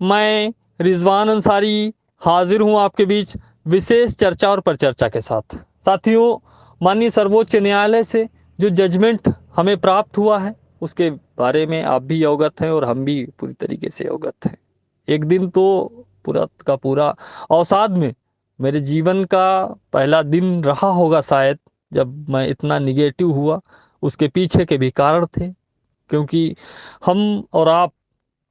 मैं रिजवान अंसारी हाजिर हूं आपके बीच विशेष चर्चा और परिचर्चा के साथ। साथियों, माननीय सर्वोच्च न्यायालय से जो जजमेंट हमें प्राप्त हुआ है उसके बारे में आप भी अवगत हैं और हम भी पूरी तरीके से अवगत हैं। एक दिन तो पूरा का पूरा अवसाद में मेरे जीवन का पहला दिन रहा होगा शायद, जब मैं इतना निगेटिव हुआ। उसके पीछे के भी कारण थे, क्योंकि हम और आप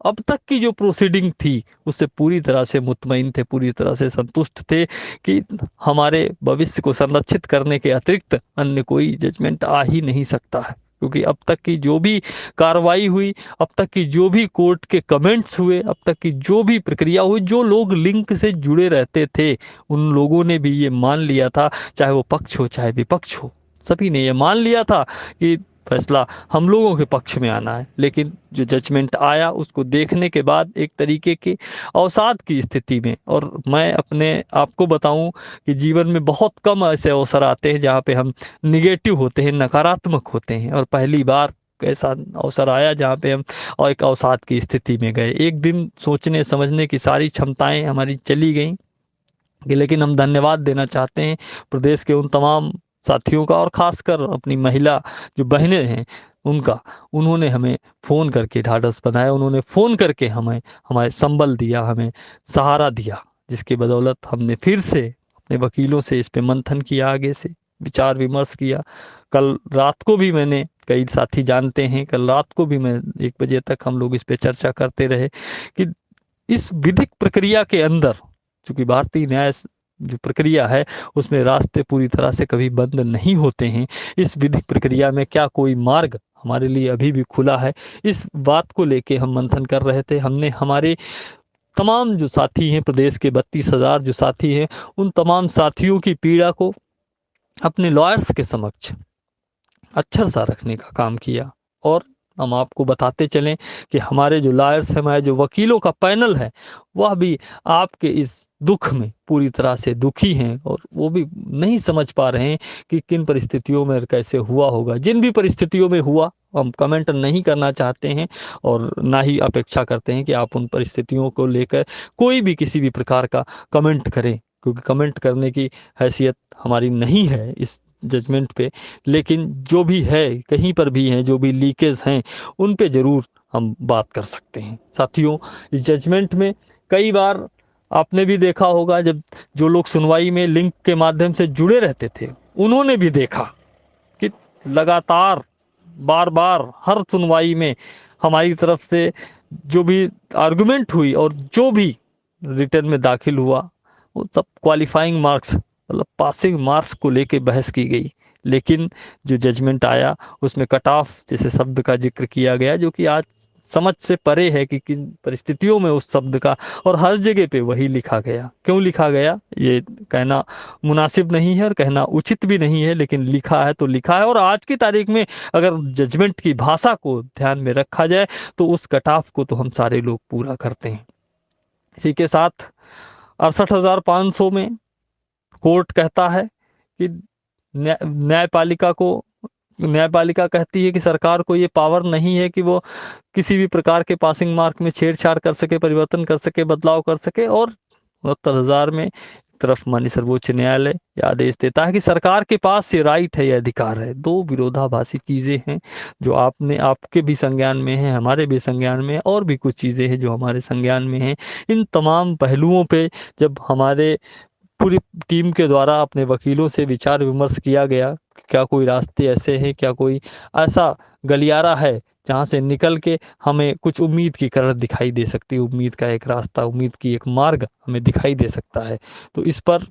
अब तक की जो प्रोसीडिंग थी उससे पूरी तरह से मुतमईन थे, पूरी तरह से संतुष्ट थे कि हमारे भविष्य को संरक्षित करने के अतिरिक्त अन्य कोई जजमेंट आ ही नहीं सकता है। क्योंकि अब तक की जो भी कार्रवाई हुई, अब तक की जो भी कोर्ट के कमेंट्स हुए, अब तक की जो भी प्रक्रिया हुई, जो लोग लिंक से जुड़े रहते थे उन लोगों ने भी ये मान लिया था, चाहे वो पक्ष हो चाहे विपक्ष हो, सभी ने ये मान लिया था कि फैसला हम लोगों के पक्ष में आना है। लेकिन जो जजमेंट आया उसको देखने के बाद एक तरीके की अवसाद की स्थिति में, और मैं अपने आपको बताऊं कि जीवन में बहुत कम ऐसे अवसर आते हैं जहां पे हम निगेटिव होते हैं, नकारात्मक होते हैं, और पहली बार ऐसा अवसर आया जहाँ पे हम और एक अवसाद की स्थिति में गए। एक दिन सोचने समझने की सारी क्षमताएं हमारी चली गईं। लेकिन हम धन्यवाद देना चाहते हैं प्रदेश के उन तमाम साथियों का, और खासकर अपनी महिला जो बहनें हैं उनका। उन्होंने हमें फ़ोन करके ढाढ़स बंधाया, उन्होंने फ़ोन करके हमें हमारे संबल दिया, हमें सहारा दिया, जिसकी बदौलत हमने फिर से अपने वकीलों से इस पे मंथन किया, आगे से विचार विमर्श किया। कल रात को भी मैंने, कई साथी जानते हैं, कल रात को भी मैं 1 बजे तक हम लोग इस पे चर्चा करते रहे कि इस विधिक प्रक्रिया के अंदर, चूंकि भारतीय न्याय जो प्रक्रिया है उसमें रास्ते पूरी तरह से कभी बंद नहीं होते हैं, इस विधिक प्रक्रिया में क्या कोई मार्ग हमारे लिए अभी भी खुला है, इस बात को लेके हम मंथन कर रहे थे। हमने हमारे तमाम जो साथी हैं, प्रदेश के 32,000 जो साथी हैं, उन तमाम साथियों की पीड़ा को अपने लॉयर्स के समक्ष अक्षर सा रखने का काम किया। और हम आपको बताते चलें कि हमारे जो लॉयर्स हैं, हमारे जो वकीलों का पैनल है, वह भी आपके इस दुख में पूरी तरह से दुखी हैं, और वो भी नहीं समझ पा रहे हैं कि किन परिस्थितियों में कैसे हुआ होगा। जिन भी परिस्थितियों में हुआ हम कमेंट नहीं करना चाहते हैं, और ना ही अपेक्षा करते हैं कि आप उन परिस्थितियों को लेकर कोई भी किसी भी प्रकार का कमेंट करें, क्योंकि कमेंट करने की हैसियत हमारी नहीं है इस जजमेंट पे। लेकिन जो भी है, कहीं पर भी हैं, जो भी लीकेज हैं, उन पे जरूर हम बात कर सकते हैं। साथियों, इस जजमेंट में कई बार आपने भी देखा होगा, जब जो लोग सुनवाई में लिंक के माध्यम से जुड़े रहते थे उन्होंने भी देखा कि लगातार बार बार हर सुनवाई में हमारी तरफ से जो भी आर्गुमेंट हुई और जो भी रिटर्न में दाखिल हुआ, वो सब क्वालिफाइंग मार्क्स, मतलब पासिंग मार्क्स को लेके बहस की गई। लेकिन जो जजमेंट आया उसमें कट ऑफ जैसे शब्द का जिक्र किया गया, जो कि आज समझ से परे है कि किन परिस्थितियों में उस शब्द का, और हर जगह पे वही लिखा गया। क्यों लिखा गया ये कहना मुनासिब नहीं है और कहना उचित भी नहीं है, लेकिन लिखा है तो लिखा है। और आज की तारीख में अगर जजमेंट की भाषा को ध्यान में रखा जाए तो उस कट ऑफ को तो हम सारे लोग पूरा करते हैं। इसी के साथ 68,500 में कोर्ट कहता है कि न्यायपालिका को, न्यायपालिका कहती है कि सरकार को ये पावर नहीं है कि वो किसी भी प्रकार के पासिंग मार्क में छेड़छाड़ कर सके, परिवर्तन कर सके, बदलाव कर सके। और 69,000 में तरफ माननीय सर्वोच्च न्यायालय ये आदेश देता है कि सरकार के पास ये राइट है, ये अधिकार है। दो विरोधाभासी चीजें हैं जो आपने, आपके भी संज्ञान में है, हमारे भी संज्ञान में है, और भी कुछ चीजें हैं जो हमारे संज्ञान में हैं। इन तमाम पहलुओं पे जब हमारे पूरी टीम के द्वारा अपने वकीलों से विचार विमर्श किया गया, क्या कोई रास्ते ऐसे हैं, क्या कोई ऐसा गलियारा है जहां से निकल के हमें कुछ उम्मीद की करत दिखाई दे सकती है, उम्मीद का एक रास्ता, उम्मीद की एक मार्ग हमें दिखाई दे सकता है। तो इस पर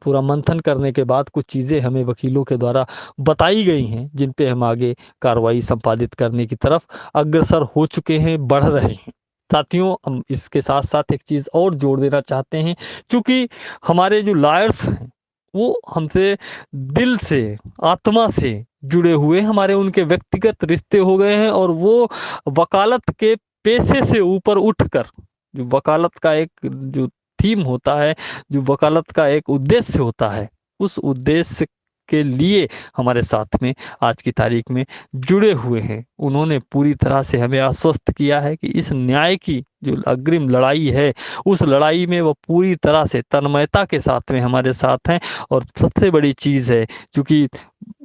पूरा मंथन करने के बाद कुछ चीज़ें हमें वकीलों के द्वारा बताई गई हैं, जिन पे हम आगे कार्रवाई संपादित करने की तरफ अग्रसर हो चुके हैं, बढ़ रहे हैं। साथियों, हम इसके साथ साथ एक चीज़ और जोड़ देना चाहते हैं। क्योंकि हमारे जो लॉयर्स हैं वो हमसे दिल से, आत्मा से जुड़े हुए, हमारे उनके व्यक्तिगत रिश्ते हो गए हैं, और वो वकालत के पेशे से ऊपर उठकर, जो वकालत का एक जो थीम होता है, जो वकालत का एक उद्देश्य होता है, उस उद्देश्य के लिए हमारे साथ में आज की तारीख में जुड़े हुए हैं। उन्होंने पूरी तरह से हमें आश्वस्त किया है कि इस न्याय की जो अग्रिम लड़ाई है, उस लड़ाई में वो पूरी तरह से तन्मयता के साथ में हमारे साथ हैं। और सबसे बड़ी चीज़ है, क्योंकि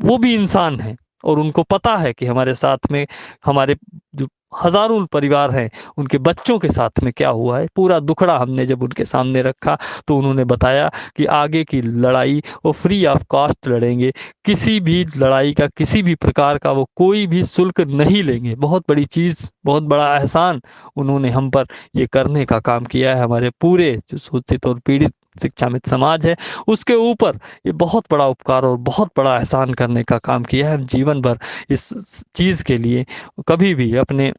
वो भी इंसान हैं और उनको पता है कि हमारे साथ में हमारे जो हजारों परिवार हैं, उनके बच्चों के साथ में क्या हुआ है, पूरा दुखड़ा हमने जब उनके सामने रखा तो उन्होंने बताया कि आगे की लड़ाई वो फ्री ऑफ कॉस्ट लड़ेंगे, किसी भी लड़ाई का किसी भी प्रकार का वो कोई भी शुल्क नहीं लेंगे। बहुत बड़ी चीज़, बहुत बड़ा एहसान उन्होंने हम पर ये करने का काम किया है। हमारे पूरे जो शोषित और पीड़ित शिक्षामित समाज है, उसके ऊपर ये बहुत बड़ा उपकार और बहुत बड़ा एहसान करने का काम किया है। हम जीवन भर इस चीज़ के लिए कभी भी अपने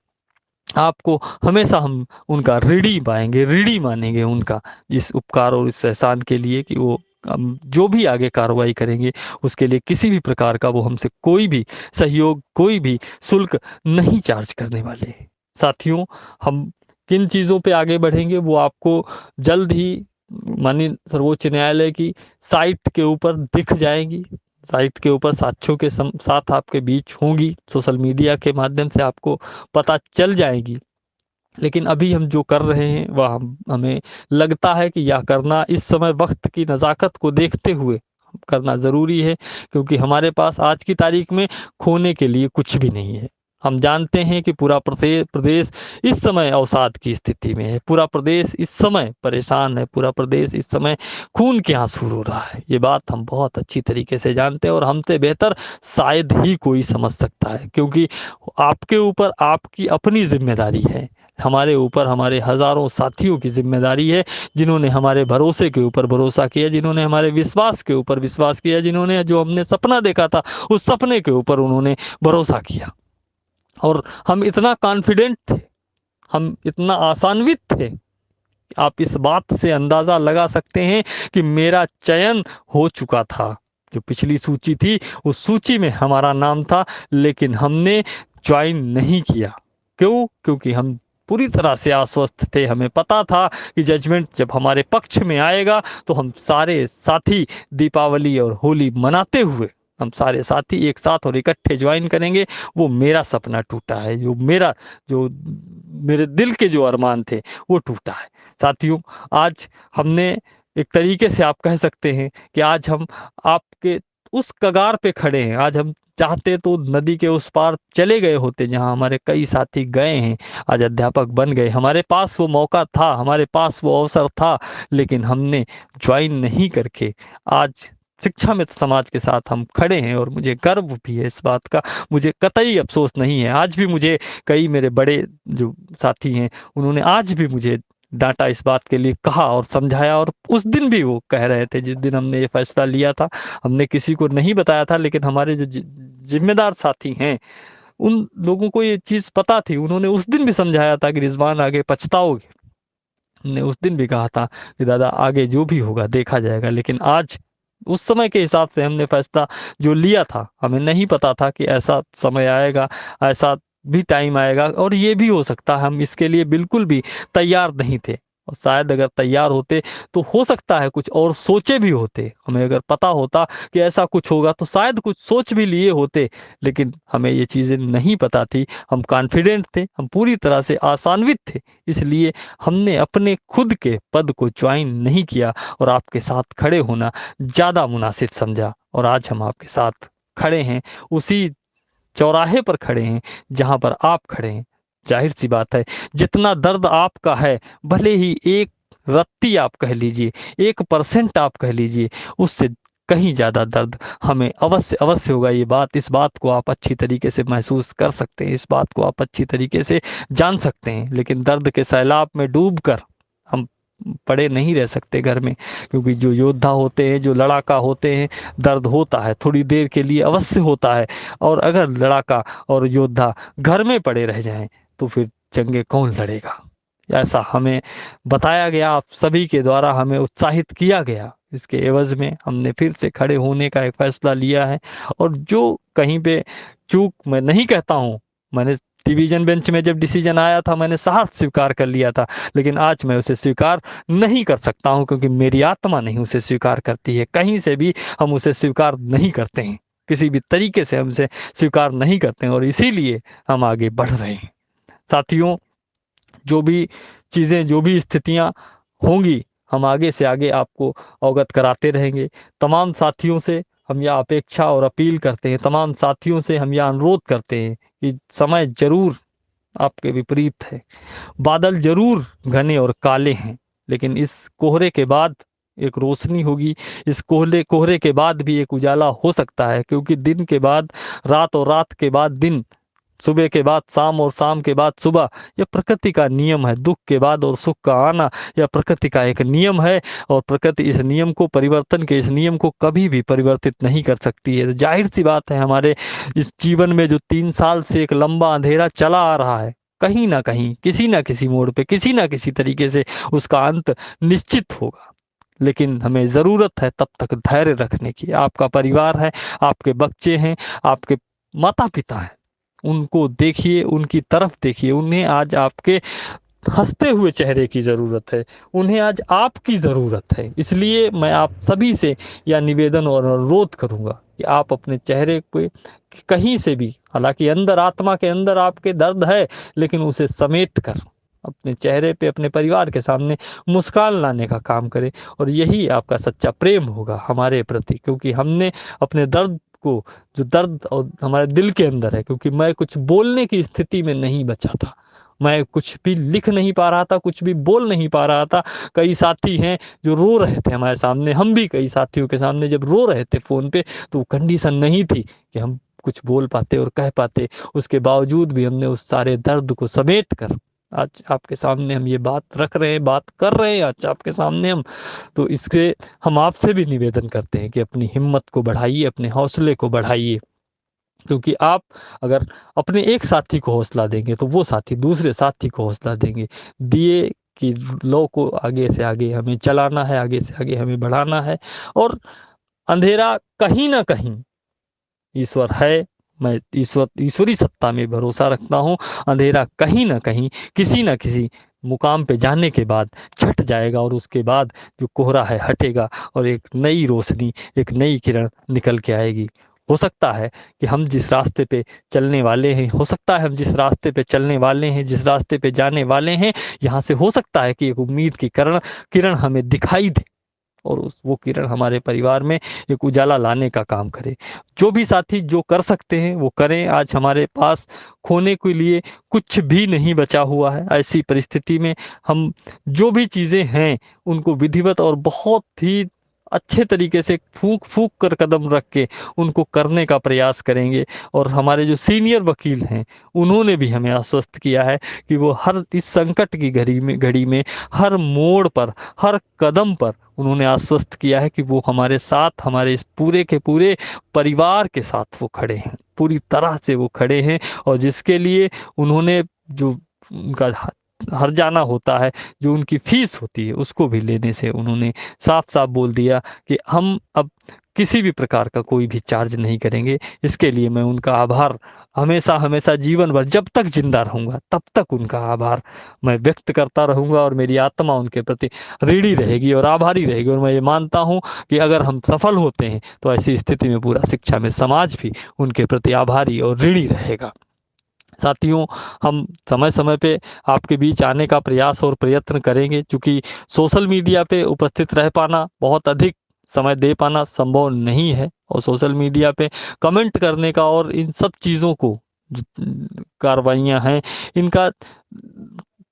आपको हमेशा हम उनका ऋणी पाएंगे, ऋणी मानेंगे उनका इस उपकार और इस एहसान के लिए कि वो हम जो भी आगे कार्रवाई करेंगे उसके लिए किसी भी प्रकार का वो हमसे कोई भी सहयोग, कोई भी शुल्क नहीं चार्ज करने वाले। साथियों, हम किन चीज़ों पे आगे बढ़ेंगे वो आपको जल्द ही माननीय सर्वोच्च न्यायालय की साइट के ऊपर दिख जाएंगी। साइट के ऊपर साक्ष्यों के साथ आपके बीच होंगी, सोशल मीडिया के माध्यम से आपको पता चल जाएगी। लेकिन अभी हम जो कर रहे हैं वह हमें लगता है कि यह करना इस समय वक्त की नज़ाकत को देखते हुए करना ज़रूरी है, क्योंकि हमारे पास आज की तारीख में खोने के लिए कुछ भी नहीं है। हम जानते हैं कि पूरा प्रदेश इस समय अवसाद की स्थिति में है, पूरा प्रदेश इस समय परेशान है, पूरा प्रदेश इस समय खून के आंसू रो रहा है। ये बात हम बहुत अच्छी तरीके से जानते हैं और हमसे बेहतर शायद ही कोई समझ सकता है, क्योंकि आपके ऊपर आपकी अपनी जिम्मेदारी है, हमारे ऊपर हमारे हजारों साथियों की जिम्मेदारी है, जिन्होंने हमारे भरोसे के ऊपर भरोसा किया, जिन्होंने हमारे विश्वास के ऊपर विश्वास किया, जिन्होंने जो हमने सपना देखा था उस सपने के ऊपर उन्होंने भरोसा किया। और हम इतना कॉन्फिडेंट थे, हम इतना आशान्वित थे, आप इस बात से अंदाजा लगा सकते हैं कि मेरा चयन हो चुका था। जो पिछली सूची थी उस सूची में हमारा नाम था, लेकिन हमने ज्वाइन नहीं किया। क्यों? क्योंकि हम पूरी तरह से आश्वस्त थे, हमें पता था कि जजमेंट जब हमारे पक्ष में आएगा तो हम सारे साथी दीपावली और होली मनाते हुए हम सारे साथी एक साथ और इकट्ठे ज्वाइन करेंगे। वो मेरा सपना टूटा है, जो मेरे दिल के जो अरमान थे वो टूटा है। साथियों, आज हमने एक तरीके से आप कह सकते हैं कि आज हम आपके उस कगार पे खड़े हैं। आज हम चाहते तो नदी के उस पार चले गए होते जहां हमारे कई साथी गए हैं, आज अध्यापक बन गए। हमारे पास वो मौका था, हमारे पास वो अवसर था, लेकिन हमने ज्वाइन नहीं करके आज शिक्षा मित्र समाज के साथ हम खड़े हैं। और मुझे गर्व भी है इस बात का, मुझे कतई अफसोस नहीं है। आज भी मुझे कई मेरे बड़े जो साथी हैं उन्होंने आज भी मुझे डांटा, इस बात के लिए कहा और समझाया। और उस दिन भी वो कह रहे थे, जिस दिन हमने ये फैसला लिया था, हमने किसी को नहीं बताया था, लेकिन हमारे जो जिम्मेदार साथी हैं उन लोगों को ये चीज़ पता थी। उन्होंने उस दिन भी समझाया था कि रिजवान आगे पछताओगे। हमने उस दिन भी कहा था कि दादा आगे जो भी होगा देखा जाएगा। लेकिन आज उस समय के हिसाब से हमने फैसला जो लिया था, हमें नहीं पता था कि ऐसा समय आएगा, ऐसा भी टाइम आएगा, और ये भी हो सकता है हम इसके लिए बिल्कुल भी तैयार नहीं थे। और शायद अगर तैयार होते तो हो सकता है कुछ और सोचे भी होते, हमें अगर पता होता कि ऐसा कुछ होगा तो शायद कुछ सोच भी लिए होते। लेकिन हमें ये चीज़ें नहीं पता थी, हम कॉन्फिडेंट थे, हम पूरी तरह से आशान्वित थे, इसलिए हमने अपने खुद के पद को ज्वाइन नहीं किया और आपके साथ खड़े होना ज़्यादा मुनासिब समझा। और आज हम आपके साथ खड़े हैं, उसी चौराहे पर खड़े हैं जहां पर आप खड़े हैं। जाहिर सी बात है, जितना दर्द आपका है, भले ही एक रत्ती आप कह लीजिए, 1% आप कह लीजिए, उससे कहीं ज़्यादा दर्द हमें अवश्य अवश्य होगा। इस बात को आप अच्छी तरीके से महसूस कर सकते हैं, इस बात को आप अच्छी तरीके से जान सकते हैं। लेकिन दर्द के सैलाब में डूबकर हम पड़े नहीं रह सकते घर में, क्योंकि जो योद्धा होते हैं, जो लड़ाका होते हैं, दर्द होता है, थोड़ी देर के लिए अवश्य होता है। और अगर लड़ाका और योद्धा घर में पड़े रह जाएं तो फिर जंगे कौन लड़ेगा? ऐसा हमें बताया गया, आप सभी के द्वारा हमें उत्साहित किया गया। इसके एवज में हमने फिर से खड़े होने का एक फैसला लिया है। और जो कहीं पे चूक मैं नहीं कहता हूँ, मैंने डिवीजन बेंच में जब डिसीजन आया था मैंने साहस स्वीकार कर लिया था, लेकिन आज मैं उसे स्वीकार नहीं कर सकता हूं, क्योंकि मेरी आत्मा नहीं उसे स्वीकार करती है। कहीं से भी हम उसे स्वीकार नहीं करते हैं, किसी भी तरीके से हम उसे स्वीकार नहीं करते हैं, और इसीलिए हम आगे बढ़ रहे हैं। साथियों, जो भी चीज़ें, जो भी स्थितियां होंगी, हम आगे से आगे आपको अवगत कराते रहेंगे। तमाम साथियों से हम यह अपेक्षा और अपील करते हैं, तमाम साथियों से हम यह अनुरोध करते हैं कि समय जरूर आपके विपरीत है, बादल जरूर घने और काले हैं, लेकिन इस कोहरे के बाद एक रोशनी होगी। इस कोहरे कोहरे के बाद भी एक उजाला हो सकता है, क्योंकि दिन के बाद रात और रात के बाद दिन, सुबह के बाद शाम और शाम के बाद सुबह, यह प्रकृति का नियम है। दुख के बाद और सुख का आना, यह प्रकृति का एक नियम है, और प्रकृति इस नियम को, परिवर्तन के इस नियम को कभी भी परिवर्तित नहीं कर सकती है। तो जाहिर सी बात है, हमारे इस जीवन में जो 3 साल से एक लंबा अंधेरा चला आ रहा है, कहीं ना कहीं, किसी ना किसी मोड़ पे, किसी ना किसी तरीके से उसका अंत निश्चित होगा। लेकिन हमें जरूरत है तब तक धैर्य रखने की। आपका परिवार है, आपके बच्चे हैं, आपके माता पिता हैं, उनको देखिए, उनकी तरफ देखिए। उन्हें आज आपके हंसते हुए चेहरे की जरूरत है, उन्हें आज आपकी जरूरत है। इसलिए मैं आप सभी से यह निवेदन और अनुरोध करूंगा कि आप अपने चेहरे पे कहीं से भी, हालांकि अंदर, आत्मा के अंदर आपके दर्द है, लेकिन उसे समेट कर अपने चेहरे पे, अपने परिवार के सामने मुस्कान लाने का काम करें। और यही आपका सच्चा प्रेम होगा हमारे प्रति, क्योंकि हमने अपने दर्द को, जो दर्द और हमारे दिल के अंदर है, क्योंकि मैं कुछ बोलने की स्थिति में नहीं बचा था, मैं कुछ भी लिख नहीं पा रहा था, कुछ भी बोल नहीं पा रहा था। कई साथी हैं जो रो रहे थे हमारे सामने, हम भी कई साथियों के सामने जब रो रहे थे फोन पे, तो वो कंडीशन नहीं थी कि हम कुछ बोल पाते और कह पाते। उसके बावजूद भी हमने उस सारे दर्द को समेट कर आज आपके सामने हम ये बात रख रहे हैं, बात कर रहे हैं आज आपके सामने हम। तो इसके हम आपसे भी निवेदन करते हैं कि अपनी हिम्मत को बढ़ाइए, अपने हौसले को बढ़ाइए, क्योंकि आप अगर अपने एक साथी को हौसला देंगे, तो वो साथी दूसरे साथी को हौसला देंगे। दिए कि लो को आगे से आगे हमें चलाना है, आगे से आगे हमें बढ़ाना है। और अंधेरा कहीं ना कहीं ईश्वर है, मैं ईश्वरी सत्ता में भरोसा रखता हूँ। अंधेरा कहीं ना कहीं, किसी ना किसी मुकाम पे जाने के बाद छट जाएगा, और उसके बाद जो कोहरा है हटेगा, और एक नई रोशनी, एक नई किरण निकल के आएगी। हो सकता है कि हम जिस रास्ते पे चलने वाले हैं, हो सकता है हम जिस रास्ते पे चलने वाले हैं, जिस रास्ते पे जाने वाले हैं, यहाँ से हो सकता है कि एक उम्मीद की किरण किरण हमें दिखाई दे, और उस वो किरण हमारे परिवार में एक उजाला लाने का काम करे। जो भी साथी जो कर सकते हैं वो करें। आज हमारे पास खोने के लिए कुछ भी नहीं बचा हुआ है। ऐसी परिस्थिति में हम जो भी चीज़ें हैं उनको विधिवत और बहुत ही अच्छे तरीके से फूंक फूंक कर कदम रख के उनको करने का प्रयास करेंगे। और हमारे जो सीनियर वकील हैं, उन्होंने भी हमें आश्वस्त किया है कि वो हर इस संकट की घड़ी में हर मोड़ पर, हर कदम पर उन्होंने आश्वस्त किया है कि वो हमारे साथ, हमारे इस पूरे के पूरे परिवार के साथ वो खड़े हैं, पूरी तरह से वो खड़े हैं। और जिसके लिए उन्होंने जो उनका हर जाना होता है, जो उनकी फीस होती है, उसको भी लेने से उन्होंने साफ साफ बोल दिया कि हम अब किसी भी प्रकार का कोई भी चार्ज नहीं करेंगे। इसके लिए मैं उनका आभार हमेशा हमेशा जीवन भर, जब तक जिंदा रहूंगा तब तक उनका आभार मैं व्यक्त करता रहूंगा, और मेरी आत्मा उनके प्रति ऋणी रहेगी और आभारी रहेगी। और मैं ये मानता हूँ कि अगर हम सफल होते हैं तो ऐसी स्थिति में पूरा शिक्षा में समाज भी उनके प्रति आभारी और ऋणी रहेगा। साथियों, हम समय समय पे आपके बीच आने का प्रयास और प्रयत्न करेंगे, क्योंकि सोशल मीडिया पे उपस्थित रह पाना, बहुत अधिक समय दे पाना संभव नहीं है। और सोशल मीडिया पे कमेंट करने का और इन सब चीज़ों को, जो कार्रवाइयाँ हैं, इनका,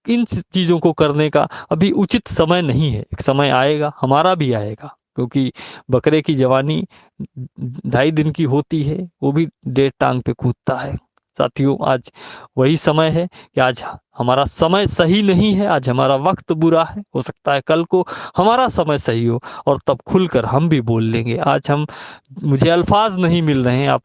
इन चीज़ों को करने का अभी उचित समय नहीं है। एक समय आएगा, हमारा भी आएगा, क्योंकि बकरे की जवानी 2.5 दिन की होती है, वो भी 1.5 टांग पे कूदता है। साथियों, आज वही समय है कि आज हमारा समय सही नहीं है, आज हमारा वक्त बुरा है। हो सकता है कल को हमारा समय सही हो, और तब खुलकर हम भी बोल लेंगे। आज हम, मुझे अल्फाज नहीं मिल रहे हैं। आप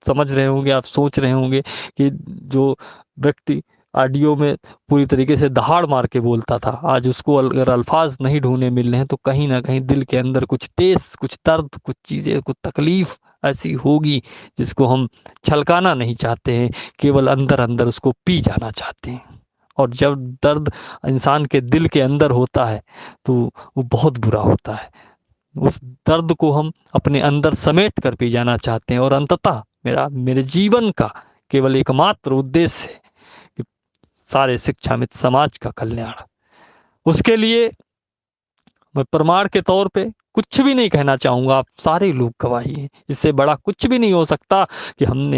समझ रहे होंगे, आप सोच रहे होंगे कि जो व्यक्ति ऑडियो में पूरी तरीके से दहाड़ मार के बोलता था, आज उसको अगर अल्फाज नहीं ढूंढने मिल रहे हैं, तो कहीं ना कहीं दिल के अंदर कुछ ठेस, कुछ दर्द, कुछ चीज़ें, कुछ तकलीफ ऐसी होगी जिसको हम छलकाना नहीं चाहते हैं, केवल अंदर अंदर उसको पी जाना चाहते हैं। और जब दर्द इंसान के दिल के अंदर होता है तो वो बहुत बुरा होता है। उस दर्द को हम अपने अंदर समेट कर पी जाना चाहते हैं। और अंततः मेरे जीवन का केवल एकमात्र उद्देश्य है कि सारे शिक्षामित्र समाज का कल्याण। उसके लिए मैं प्रमाण के तौर पे कुछ भी नहीं कहना चाहूंगा, आप सारे लोग गवाही हैं। इससे बड़ा कुछ भी नहीं हो सकता कि हम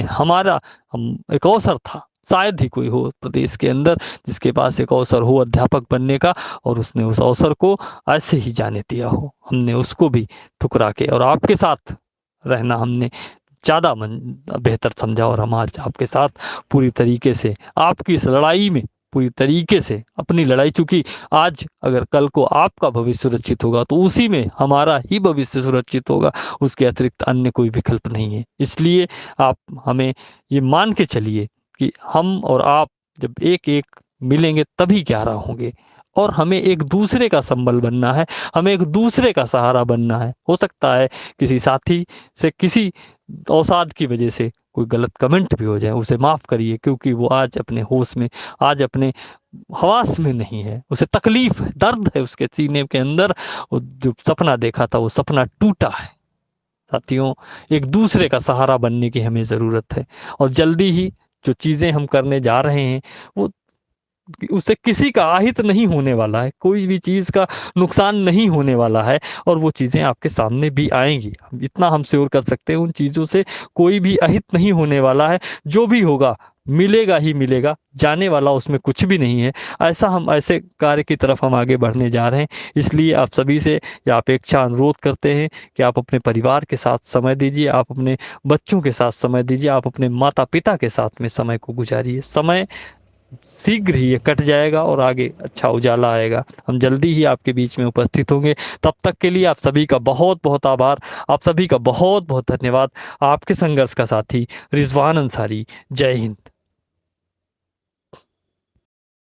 एक अवसर था, शायद ही कोई हो प्रदेश के अंदर जिसके पास एक अवसर हो अध्यापक बनने का, और उसने उस अवसर को ऐसे ही जाने दिया हो। हमने उसको भी ठुकरा के और आपके साथ रहना हमने ज़्यादा बेहतर समझा, और हम आज आपके साथ पूरी तरीके से आपकी इस लड़ाई में पूरी तरीके से अपनी लड़ाई, चूंकि आज अगर कल को आपका भविष्य सुरक्षित होगा तो उसी में हमारा ही भविष्य सुरक्षित होगा, उसके अतिरिक्त अन्य कोई विकल्प नहीं है। इसलिए आप हमें ये मान के चलिए कि हम और आप जब एक एक मिलेंगे तभी 11 होंगे, और हमें एक दूसरे का संबल बनना है, हमें एक दूसरे का सहारा बनना है। हो सकता है किसी साथी से किसी अवसाद की वजह से कोई गलत कमेंट भी हो जाए, उसे माफ करिए, क्योंकि वो आज अपने होश में, आज अपने हवास में नहीं है, उसे तकलीफ है, दर्द है उसके सीने के अंदर। वो जो सपना देखा था वो सपना टूटा है। साथियों, एक दूसरे का सहारा बनने की हमें जरूरत है, और जल्दी ही जो चीजें हम करने जा रहे हैं वो उससे किसी का आहित नहीं होने वाला है, कोई भी चीज का नुकसान नहीं होने वाला है, और वो चीजें आपके सामने भी आएंगी। इतना हम श्योर कर सकते हैं, उन चीजों से कोई भी अहित नहीं होने वाला है। जो भी होगा मिलेगा ही मिलेगा, जाने वाला उसमें कुछ भी नहीं है। ऐसे कार्य की तरफ हम आगे बढ़ने जा रहे हैं। इसलिए आप सभी से यह अपेक्षा अनुरोध करते हैं कि आप अपने परिवार के साथ समय दीजिए, आप अपने बच्चों के साथ समय दीजिए, आप अपने माता पिता के साथ में समय को गुजारिए। समय शीघ्र ही ये कट जाएगा और आगे अच्छा उजाला आएगा। हम जल्दी ही आपके बीच में उपस्थित होंगे। तब तक के लिए आप सभी का बहुत बहुत आभार, आप सभी का बहुत बहुत धन्यवाद। आपके संघर्ष का साथी रिजवान अंसारी। जय हिंद।